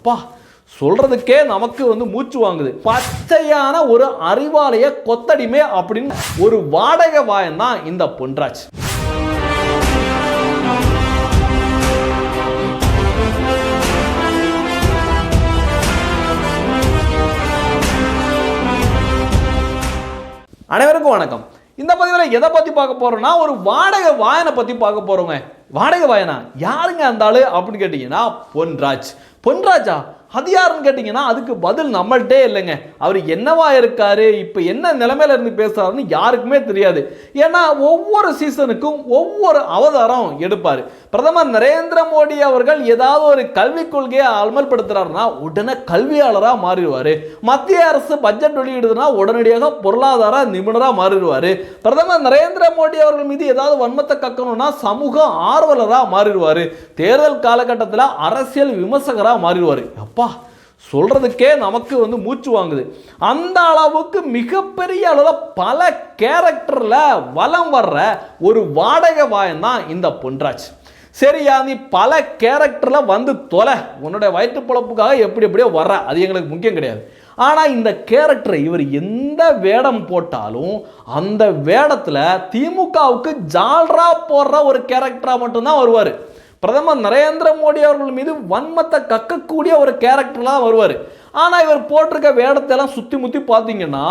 அப்பா சொல்றதுக்கே நமக்கு மூச்சு வாங்குது. பச்சையான ஒரு அறிவாலய கொத்தடிமை அப்படின்னு ஒரு வாடகை வாயன் தான் இந்த பொன்ராஜ். அனைவருக்கும் வணக்கம். இந்த பதிவில் எதை பத்தி பார்க்க போறோம்னா, ஒரு வாடகை வாயனை பத்தி பார்க்க போறோங்க. வாடகை வாயனா யாருங்க அந்த ஆளு அப்படின்னு கேட்டீங்கன்னா, பொன்ராஜ். பொன்ராஜா அது யாருன்னு கேட்டீங்கன்னா, அதுக்கு பதில் நம்மள்கிட்டே இல்லைங்க. அவர் என்னவா இருக்காரு, இப்போ என்ன நிலைமையில இருந்து பேசுறாருன்னு யாருக்குமே தெரியாது. ஏன்னா ஒவ்வொரு சீசனுக்கும் ஒவ்வொரு அவதாரம் எடுப்பார். பிரதமர் நரேந்திர மோடி அவர்கள் ஏதாவது ஒரு கல்விக் கொள்கையை அமல்படுத்துறாருன்னா உடனே கல்வியாளராக மாறிடுவார். மத்திய அரசு பட்ஜெட் வெளியிடுதுன்னா உடனடியாக பொருளாதார நிபுணராக மாறிடுவார். பிரதமர் நரேந்திர மோடி அவர்கள் மீது ஏதாவது வன்மத்தை கக்கணும்னா சமூக ஆர்வலராக மாறிடுவார். தேர்தல் காலகட்டத்தில் அரசியல் விமர்சகராக மாறிடுவார். அப்பா சொல்றதுக்கே நமக்கு மூச்சு வாங்குது. அந்த அளவுக்கு மிகப்பெரிய அளவில் பல கேரக்டர்ல வலம் வர்ற ஒரு வாடகை வாயன் தான் இந்த பொன்ராஜ். சரியா, நீ பல கேரக்டர்ல தொலை, உன்னுடைய வயிற்று பொழப்புக்காக எப்படியோ வர்ற, அது எங்களுக்கு முக்கியம் கிடையாது. ஆனால் இந்த கேரக்டர் இவர் எந்த வேடம் போட்டாலும் அந்த வேடத்தில் திமுகவுக்கு ஜால்ரா போடுற ஒரு கேரக்டராக மட்டும்தான் வருவார். பிரதமர் நரேந்திர மோடி அவர்கள் மீது வன்மத்தை கக்கக்கூடிய ஒரு கேரக்டர்லாம் வருவார். ஆனால் இவர் போட்டிருக்க வேடத்தையெல்லாம் சுற்றி முற்றி பார்த்தீங்கன்னா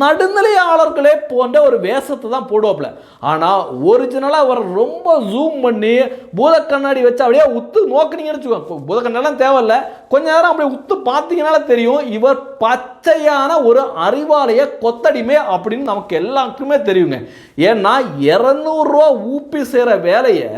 நடுநிலையாளர்களே போன்ற ஒரு வேஷத்தை தான் போடுவாப்புல. ஆனால் ஒரிஜினலாக அவர் ரொம்ப ஜூம் பண்ணி பூத கண்ணாடி வச்சு அப்படியே உத்து நோக்கினீங்கன்னு வச்சுக்கோங்க. பூத கண்ணாடிலாம் தேவையில்லை, கொஞ்ச நேரம் அப்படியே உத்து பார்த்தீங்கன்னால தெரியும் இவர் பச்சையான ஒரு அறிவாலய கொத்தடிமை அப்படின்னு நமக்கு எல்லாருக்குமே தெரியுங்க. ஏன்னா 200 ரூபா ஊப்பி செய்கிற வேலையை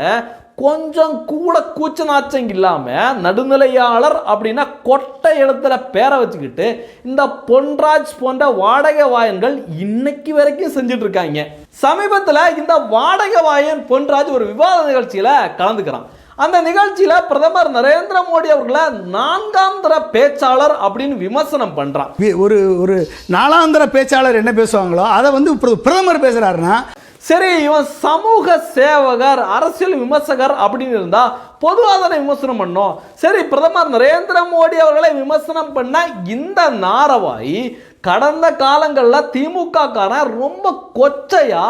கொஞ்சம் கூட கூச்ச நாச்சம் இல்லாம நடுநிலையாளர் அப்படின்னா கொட்டை எழுத்துல பேரை வச்சுக்கிட்டு இந்த பொன்ராஜ் போன்ற வாடகை வாயன்கள் இன்னைக்கு வரைக்கும் செஞ்சுட்டு இருக்காங்க. சமீபத்தில் இந்த வாடகை வாயன் பொன்ராஜ் ஒரு விவாத நிகழ்ச்சியில கலந்துக்கிறான். அந்த நிகழ்ச்சியில பிரதமர் நரேந்திர மோடி அவர்களை 4ஆம் தர பேச்சாளர் அப்படின்னு விமர்சனம் பண்றான். ஒரு 4ஆம் தர பேச்சாளர் என்ன பேசுவாங்களோ அதை பிரதமர் பேசுறாருன்னா, சரி இவன் சமூக சேவகர் அரசியல் விமர்சகர் அப்படின்னு இருந்தா பொதுவாக தானே விமர்சனம் பண்ணோம். சரி பிரதமர் நரேந்திர மோடி அவர்களை விமர்சனம் பண்ண இந்த நாரவாய் கடந்த காலங்களில் திமுக காரன் ரொம்ப கொச்சையா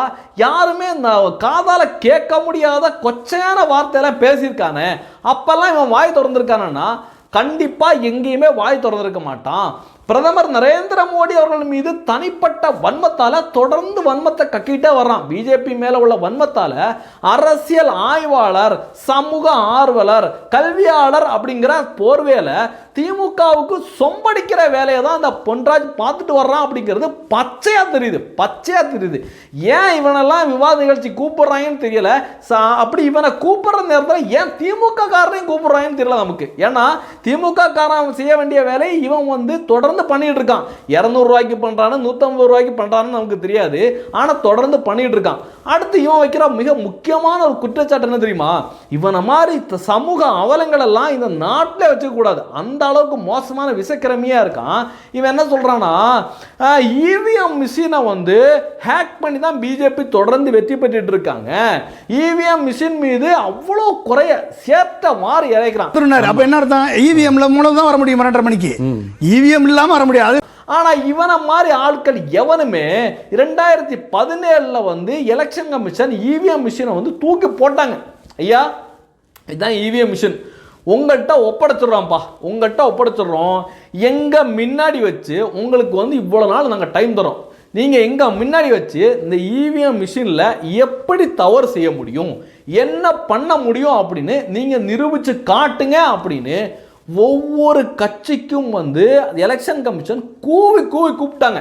யாருமே காதால கேட்க முடியாத கொச்சையான வார்த்தையெல்லாம் பேசியிருக்கானே. அப்பெல்லாம் இவன் வாய் திறந்திருக்கானா? கண்டிப்பா எங்கேயுமே வாய் திறந்திருக்க மாட்டான். பிரதமர் நரேந்திர மோடி அவர்கள் மீது தனிப்பட்ட வன்மத்தால தொடர்ந்து வன்மத்தை கக்கிட்டே வர்றான். பிஜேபி மேல உள்ள வன்மத்தால அரசியல் ஆய்வாளர், சமூக ஆர்வலர், கல்வியாளர் அப்படிங்கிற போர்வேல திமுகவுக்கு சொம்படிக்கிற வேலையை தான் அந்த பொன்ராஜ் பார்த்துட்டு வர்றான் அப்படிங்கிறது பச்சையா தெரியுது. ஏன் இவனெல்லாம் விவாத நிகழ்ச்சி கூப்பிடுறாங்கன்னு தெரியல. அப்படி இவனை கூப்பிடுற நேரத்தில் ஏன் திமுக காரனையும் கூப்பிடுறாங்கன்னு தெரியல நமக்கு. ஏன்னா திமுக காரன் செய்ய வேண்டிய வேலையை இவன் தொடர்ந்து பண்ணிட்டு இருக்கான். 200 ரூபாய்க்கு பண்றானு 150 ரூபாய்க்கு பண்றான்னு நமக்கு தெரியாது. ஆனா தொடர்ந்து பண்ணிட்டு இருக்கான். அடுத்து இவன் வைக்கிற மிக முக்கியமான ஒரு குற்றச்சாட்டு என்ன தெரியுமா? இவனை மாதிரி சமூக அவலங்கள் எல்லாம் இந்த நாட்டில் வச்சுக்க கூடாது, அந்த அளவுக்கு மோசமான விஷக்கிரமியா இருக்கான். இவன் என்ன சொல்றானா, இவிஎம் மிஷினை ஹேக் பண்ணி தான் பிஜேபி தொடர்ந்து வெற்றி பெற்றுட்டு இருக்காங்க. இவிஎம் மிஷின் மீது அவ்வளோ குறைய சேப்ட மாறி இறைக்கிறான். அப்ப என்ன அர்த்தம்? இவிஎம்ல மூலம் தான் வர முடியும் 2:30 மணிக்கு, இவிஎம் இல்லாம வர முடியாது. ஆனா இவனை மாதிரி ஆட்கள் எவனுமே 2017 எலெக்ஷன் கமிஷன் இவிஎம் மிஷினை தூக்கி போட்டாங்க. ஐயா இதுதான் இவிஎம் மிஷின், உங்கள்கிட்ட ஒப்படைச்சிடுறோம், எங்க முன்னாடி வச்சு உங்களுக்கு இவ்வளவு நாள் நாங்கள் டைம் தரோம், நீங்க எங்க முன்னாடி வச்சு இந்த இவிஎம் மிஷின்ல எப்படி தவறு செய்ய முடியும், என்ன பண்ண முடியும் அப்படின்னு நீங்க நிரூபிச்சு காட்டுங்க அப்படின்னு ஒவ்வொரு கட்சிக்கும் எலெக்ஷன் கமிஷன் கூப்பிட்டாங்க.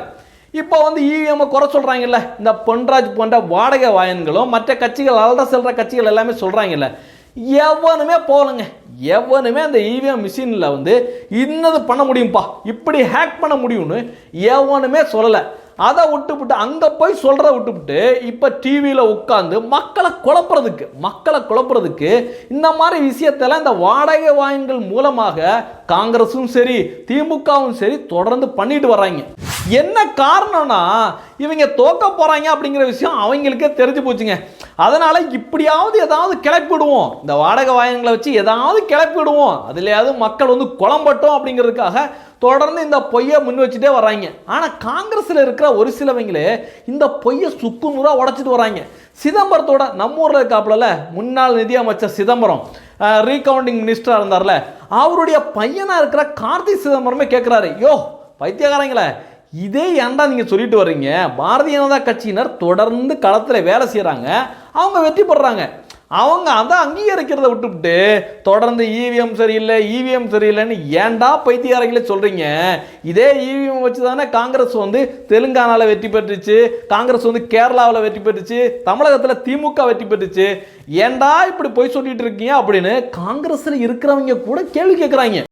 இப்போ இவிஎம் குறை சொல்றாங்கல்ல, இந்த பொன்ராஜ் போன்ற வாடகை வாயன்களும் மற்ற கட்சிகள் அல்ற செல்ற கட்சிகள் எல்லாமே சொல்றாங்கல்ல, எவனுமே போகலங்க. எவனுமே அந்த இவிஎம் மிஷின்ல இன்னது பண்ண முடியும்பா, இப்படி ஹேக் பண்ண முடியும்னு எவனுமே சொல்லலை. அதை விட்டுவிட்டு அங்கே போய் சொல்கிறத விட்டுவிட்டு இப்போ டிவியில் உட்காந்து மக்களை குழப்புறதுக்கு இந்த மாதிரி விஷயத்தெல்லாம் இந்த வாடகை வாயன்கள் மூலமாக காங்கிரஸும் சரி திமுகவும் சரி தொடர்ந்து பண்ணிட்டு வர்றாங்க. என்ன காரணம்னா இவங்க தோக்க போறாங்க அப்படிங்கிற விஷயம் அவங்களுக்கே தெரிஞ்சு போச்சுங்க. அதனால இப்படியாவது ஏதாவது கிளப்பிடுவோம், இந்த வாடகை வாயன்களை வச்சு ஏதாவது கிளப்பிடுவோம், அதுலயாவது மக்கள் வந்து குழம்பட்டோம் அப்படிங்கிறதுக்காக தொடர்ந்து இந்த பொய்யை முன் வச்சுட்டே வர்றாங்க. ஆனால் காங்கிரஸில் இருக்கிற ஒரு சிலவங்களே இந்த பொய்யை சுக்கு நூறாக உடைச்சிட்டு வராங்க. சிதம்பரத்தோட நம்ம ஊரில் இருக்காப்புல முன்னாள் நிதியமைச்சர் சிதம்பரம், ரீகவுண்டிங் மினிஸ்டராக இருந்தார்ல, அவருடைய பையனாக இருக்கிற கார்த்தி சிதம்பரமே கேட்குறாரு, யோ பைத்தியக்காரங்களே, இதே ஏன்டா நீங்கள் சொல்லிட்டு வர்றீங்க, பாரதிய ஜனதா கட்சியினர் தொடர்ந்து களத்தில் வேலை செய்கிறாங்க, அவங்க வெற்றி பெறுறாங்க, அவங்க அதை அங்கீகரிக்கிறத விட்டுவிட்டு தொடர்ந்து இவிஎம் சரியில்லை இவிஎம் சரியில்லைன்னு ஏன்டா பைத்தியக்காரங்களே சொல்கிறீங்க? இதே இவிஎம் வச்சு தானே காங்கிரஸ் வந்து தெலுங்கானாவில் வெற்றி பெற்றுச்சு, காங்கிரஸ் வந்து கேரளாவில் வெற்றி பெற்றுச்சு, தமிழகத்தில் திமுக வெற்றி பெற்றுச்சு, ஏன்டா இப்படி போய் சொல்லிட்டு இருக்கீங்க அப்படின்னு காங்கிரஸில் இருக்கிறவங்க கூட கேள்வி கேட்குறாங்க.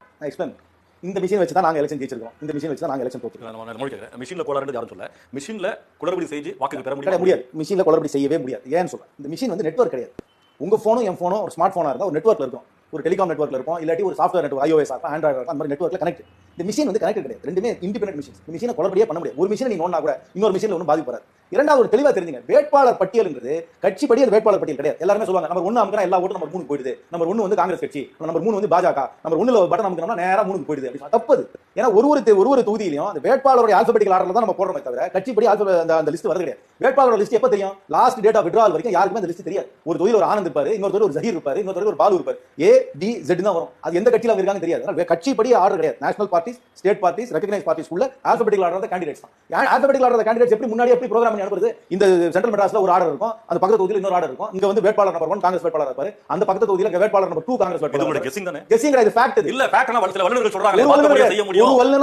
இந்த மிஷின் வச்சு தான் நாங்க எலெக்ஷன் ஜெயிச்சிருக்கோம், இந்த மிஷின் வச்சு தான் நாங்க எலெக்ஷன் தோத்துறோம். மிஷின்ல கோளாறுன்னு யாரும் சொல்ல, மிஷின்ல குளறுபடி செய்து வாக்குகள் பெற முடியாது. மிஷின்ல குளறுபடி செய்யவே முடியாது. ஏன்னு சொல்றேன், இந்த மிஷின் வந்து நெட்வொர்க் கிடையாது. உங்க போனும் என் போனும் ஒரு ஸ்மார்ட் போனா இருந்தா ஒரு நெட்வொர்க்ல இருக்கும், ஒரு டெலிகாம் நெட்வொர்க்ல இருக்கும், இல்லாட்டி ஒரு சாஃப்ட்வேர் நெட்வொர்க் iOS ஆகும், ஆண்ட்ராய்டு இருக்கும், அந்த மாதிரி நெட்வொர்க்ல கனெக்ட். இந்த மிஷின் வந்து கனெக்ட் கிடையாது. ரெண்டுமே இண்டிபெண்டன்ட் மிஷின். இந்த மிஷினை குளறுபடியே பண்ண முடியாது. ஒரு மிஷினை நீ நோண்டா கூட இன்னொரு மிஷின்ல ஒன்றும் பாதிப்படாது. இரண்டாவது ஒரு தெளிவா தெரிஞ்சுங்க, வேட்பாளர் பட்டியல்ன்றது கட்சிப்படி அது வேட்பாளர் பட்டியல் கிடையாது. எல்லாருமே சொல்லுவாங்க நம்பர் 1 அமுக்குனா எல்லா ஓட்டும் நம்பர் 3 போயிடுது, நம்பர் 1 வந்து காங்கிரஸ் கட்சி, நம்பர் 3 வந்து பாஜக, நம்பர் 1ல பட்டன் அமுக்குனா நேரா 3க்கு போயிடுது. அப்படி தப்புது. ஏன்னா ஒரு தொகுதியிலையும் அந்த வேட்பாளருடைய ஆல்பபெட்டிக்கல் ஆர்டர்ல தான் நம்ம போடுறோமே தவிர கட்சிப்படி அந்த லிஸ்ட் வரது கிடையாது. வேட்பாளரோட லிஸ்ட் எப்ப தெரியும்? லாஸ்ட் டேட் ஆஃப் விட்ராவல் வரைக்கும் யாருக்குமே அந்த லிஸ்ட் தெரியாது. ஒரு தொகுதியில் ஒரு ஆனந்த் இருப்பாரு, இன்னொரு தொகுதியில் ஒரு ஜஹீர் இருப்பாரு, இன்னொரு தொகுதியில் ஒரு பாலு இருப்பாரு, ABZ தான் வரும். அது எந்த கட்சியில இருக்காங்க தெரியாது. கட்சிப்படி ஆர்டர் கிடையாது. National parties, state parties, recognise parties உள்ள ஆல்பபெட்டிக்கல் ஆர்டர் தான் கேண்டிடேட்ஸ் தான். ஆல்பபெட்டிக்கல் ஆர்டர் கேண்டிடேட்ஸ் எப்படி முன்னாடி எப்படி ப்ரோகிராம் பண்ணி அனுப்புறது? இந்த சென்ட்ரல் மெட்ராஸ்ல ஒரு ஆர்டர் இருக்கும், அந்த பக்கத்து தொகுதியில் இன்னொரு ஆர்டர் இருக்கும். இங்க வந்து வேட்பாளர் நம்பர் 1 காங்கிரஸ் வேட்பாளர் இருப்பாரு, அந்த பக்கத்து தொகுதியில் வேட்பாளர் நம்பர் 2 காங்கிரஸ் வேட்பாளர். கெஸ்ஸிங் தானே? கெஸ்ஸிங் இது ஃபேக்ட் இல்ல. ஃபேக்ட்னா சில வல்லுநர்கள் சொல்றாங்க வாக்குப்பதிவு செய்ய முடியும்,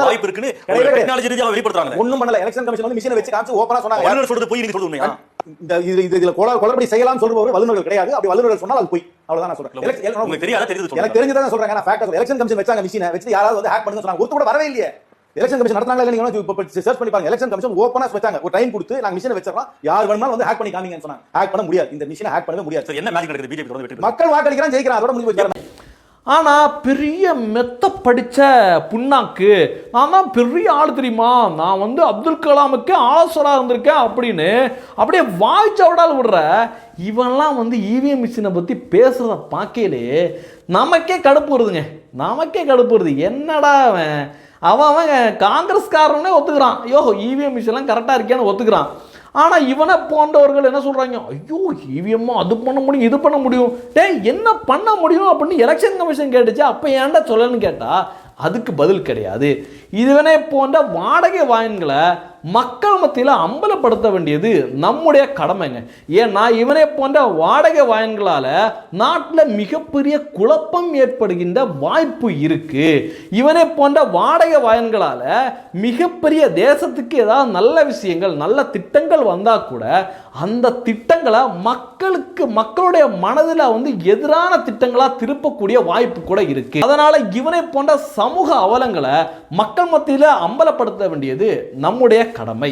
வாய்ப்பு இருக்குன்னு டெக்னாலஜி ரீதியா வெளிப்படுத்துறாங்க. ஒண்ணும் பண்ணல. எலெக்ஷன் கமிஷன் வந்து மிஷினை வச்சு காமிச்சு ஓபனா சொன்னாங்க. வல்லுநர் சொல்றது போய் நீங்க சொல்றது உண்மையா? இதுல குளறுபடி செய்யலாம் சொல்றவர் வல்லுநர்கள் கிடையாது. அப்படி வல்லுநர்கள் சொன்னால் அது போய் அவ்வளவுதான் நான் சொல்றேன். உங்களுக்கு தெரியாத தெரியுது. எனக்கு தெரிஞ்சதான் சொல்றேன். நான் ஃபேக்ட் சொல்றேன். எலெக்ஷன் கமிஷன் வச்சாங்க மிஷினை வச்சு யாராவது வந்து ஹேக் பண்ணுங்க சொன்னாங்க. ஒருத்தர் கூட வரவே இல்லையே. எலெக்ஷன் கமிஷன் நடத்துறாங்க இல்ல, நீங்க சர்ச் பண்ணி பாருங்க. எலெக்ஷன் கமிஷன் ஓபனா வச்சாங்க, ஒரு டைம் கொடுத்து நாங்க மிஷினை வச்சிரலாம், யார் வேணாலும் வந்து ஹேக் பண்ணி காமிங்கன்னு சொன்னாங்க. ஹேக் பண்ண முடியாது. இந்த மிஷினை ஹேக் பண்ணவே முடியாது. என்ன மேஜிக் நடக்குது? பிஜேபி தொடர்ந்து வெற்றி மக்கள் வாக்களிக்கிறான், ஜெயிக்கிறான், அதோட முடிவு வைக்கிறாங்க. ஆனால் பெரிய மெத்த படித்த புண்ணாக்கு, நான் தான் பெரிய ஆள் தெரியுமா, நான் வந்து அப்துல் கலாமுக்கு ஆலோசகராக இருந்திருக்கேன் அப்படின்னு அப்படியே வாய்ச்சவடால் விடுற இவன்லாம் வந்து இவிஎம் மிஷினை பற்றி பேசுகிறத பார்க்கலே நமக்கே கடுப்பு வருதுங்க. நமக்கே கடுப்பு வருது. என்னடா அவன் காங்கிரஸ்காரனே ஒத்துக்கிறான், ஐயோ இவிஎம் மிஷின்லாம் கரெக்டாக இருக்கேன்னு ஒத்துக்கிறான். ஆனால் இவனை போன்றவர்கள் என்ன சொல்கிறாங்க, ஐயோ இவிஎம்மா அது பண்ண முடியும் இது பண்ண முடியும், என்ன பண்ண முடியும் அப்படின்னு எலெக்ஷன் கமிஷன் கேட்டுச்சு. அப்போ ஏன்டா சொல்லணும்னு கேட்டால் அதுக்கு பதில் கிடையாது. இதுவனே போன்ற வாடகை வாயின்களை மக்கள் மத்தியில் அம்பலப்படுத்த வேண்டியது நம்முடைய கடமைங்க. ஏன்னா இவனை போன்ற வாடகை வாயின்களால் நாட்டில் மிகப்பெரிய குழப்பம் ஏற்படுகின்ற வாய்ப்பு இருக்கு. இவனை போன்ற வாடகை வாயின்களால் மிகப்பெரிய தேசத்துக்கு ஏதாவது நல்ல விஷயங்கள் நல்ல திட்டங்கள் வந்தால் கூட அந்த திட்டங்களை மக்களுடைய மனதில் வந்து எதிரான திட்டங்களாக திருப்பக்கூடிய வாய்ப்பு கூட இருக்கு. அதனால இவனை போன்ற சமூக அவலங்களை மக்கள் மத்தியில் அம்பலப்படுத்த வேண்டியது நம்முடைய கடமை.